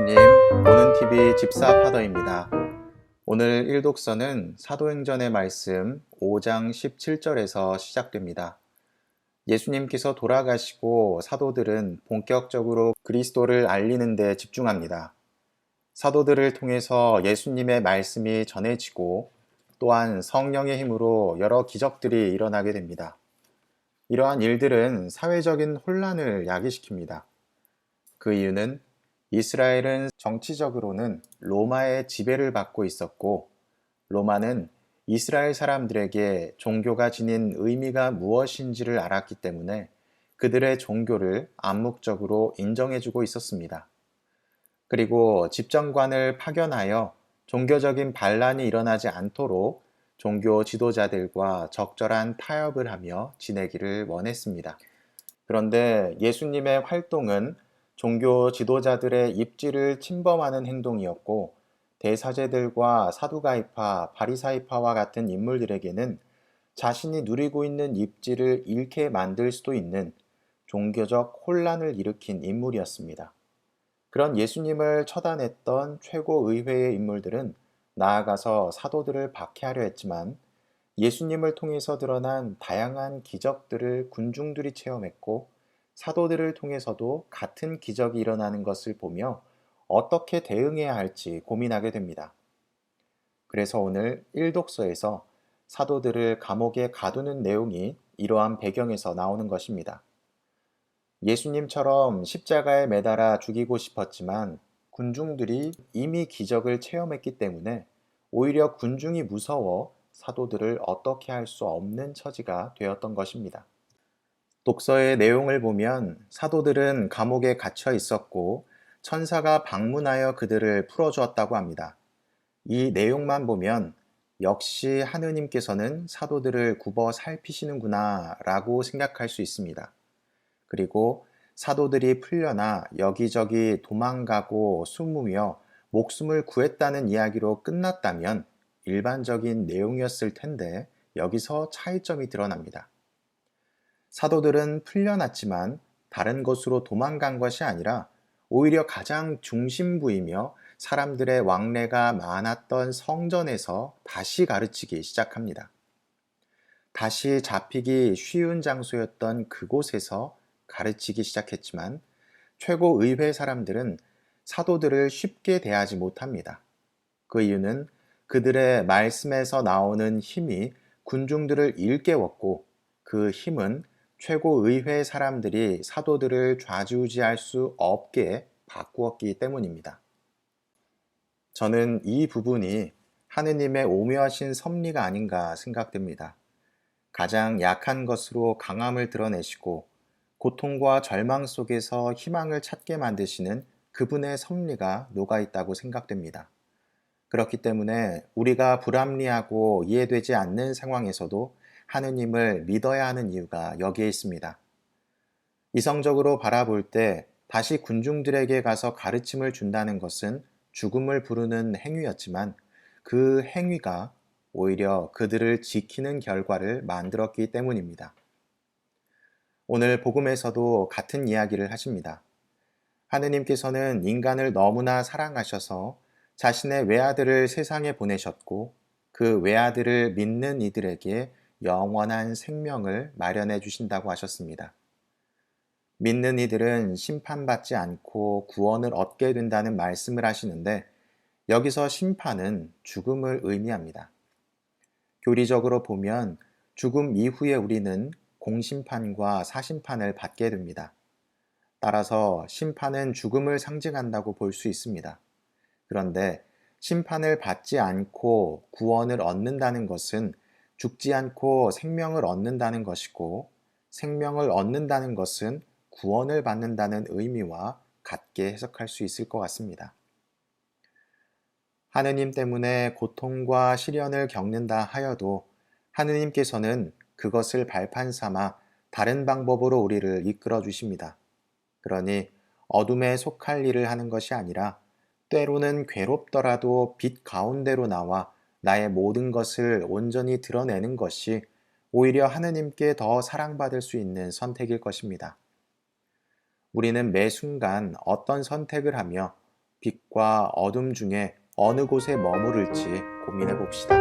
예수님, 보는 TV 집사 파더입니다. 오늘 일독서는 사도행전의 말씀 5장 17절에서 시작됩니다. 예수님께서 돌아가시고 사도들은 본격적으로 그리스도를 알리는 데 집중합니다. 사도들을 통해서 예수님의 말씀이 전해지고 또한 성령의 힘으로 여러 기적들이 일어나게 됩니다. 이러한 일들은 사회적인 혼란을 야기시킵니다. 그 이유는 이스라엘은 정치적으로는 로마의 지배를 받고 있었고, 로마는 이스라엘 사람들에게 종교가 지닌 의미가 무엇인지를 알았기 때문에 그들의 종교를 암묵적으로 인정해주고 있었습니다. 그리고 집정관을 파견하여 종교적인 반란이 일어나지 않도록 종교 지도자들과 적절한 타협을 하며 지내기를 원했습니다. 그런데 예수님의 활동은 종교 지도자들의 입지를 침범하는 행동이었고, 대사제들과 사두가이파, 바리사이파와 같은 인물들에게는 자신이 누리고 있는 입지를 잃게 만들 수도 있는 종교적 혼란을 일으킨 인물이었습니다. 그런 예수님을 처단했던 최고의회의 인물들은 나아가서 사도들을 박해하려 했지만, 예수님을 통해서 드러난 다양한 기적들을 군중들이 체험했고, 사도들을 통해서도 같은 기적이 일어나는 것을 보며 어떻게 대응해야 할지 고민하게 됩니다. 그래서 오늘 일독서에서 사도들을 감옥에 가두는 내용이 이러한 배경에서 나오는 것입니다. 예수님처럼 십자가에 매달아 죽이고 싶었지만 군중들이 이미 기적을 체험했기 때문에 오히려 군중이 무서워 사도들을 어떻게 할 수 없는 처지가 되었던 것입니다. 독서의 내용을 보면 사도들은 감옥에 갇혀 있었고 천사가 방문하여 그들을 풀어주었다고 합니다. 이 내용만 보면 역시 하느님께서는 사도들을 굽어 살피시는구나 라고 생각할 수 있습니다. 그리고 사도들이 풀려나 여기저기 도망가고 숨으며 목숨을 구했다는 이야기로 끝났다면 일반적인 내용이었을 텐데 여기서 차이점이 드러납니다. 사도들은 풀려났지만 다른 곳으로 도망간 것이 아니라 오히려 가장 중심부이며 사람들의 왕래가 많았던 성전에서 다시 가르치기 시작합니다. 다시 잡히기 쉬운 장소였던 그곳에서 가르치기 시작했지만 최고의회 사람들은 사도들을 쉽게 대하지 못합니다. 그 이유는 그들의 말씀에서 나오는 힘이 군중들을 일깨웠고, 그 힘은 최고의회 사람들이 사도들을 좌지우지할 수 없게 바꾸었기 때문입니다. 저는 이 부분이 하느님의 오묘하신 섭리가 아닌가 생각됩니다. 가장 약한 것으로 강함을 드러내시고 고통과 절망 속에서 희망을 찾게 만드시는 그분의 섭리가 녹아있다고 생각됩니다. 그렇기 때문에 우리가 불합리하고 이해되지 않는 상황에서도 하느님을 믿어야 하는 이유가 여기에 있습니다. 이성적으로 바라볼 때 다시 군중들에게 가서 가르침을 준다는 것은 죽음을 부르는 행위였지만 그 행위가 오히려 그들을 지키는 결과를 만들었기 때문입니다. 오늘 복음에서도 같은 이야기를 하십니다. 하느님께서는 인간을 너무나 사랑하셔서 자신의 외아들을 세상에 보내셨고 그 외아들을 믿는 이들에게 영원한 생명을 마련해 주신다고 하셨습니다. 믿는 이들은 심판받지 않고 구원을 얻게 된다는 말씀을 하시는데 여기서 심판은 죽음을 의미합니다. 교리적으로 보면 죽음 이후에 우리는 공심판과 사심판을 받게 됩니다. 따라서 심판은 죽음을 상징한다고 볼 수 있습니다. 그런데 심판을 받지 않고 구원을 얻는다는 것은 죽지 않고 생명을 얻는다는 것이고, 생명을 얻는다는 것은 구원을 받는다는 의미와 같게 해석할 수 있을 것 같습니다. 하느님 때문에 고통과 시련을 겪는다 하여도 하느님께서는 그것을 발판 삼아 다른 방법으로 우리를 이끌어 주십니다. 그러니 어둠에 속할 일을 하는 것이 아니라 때로는 괴롭더라도 빛 가운데로 나와 나의 모든 것을 온전히 드러내는 것이 오히려 하느님께 더 사랑받을 수 있는 선택일 것입니다. 우리는 매 순간 어떤 선택을 하며 빛과 어둠 중에 어느 곳에 머무를지 고민해 봅시다.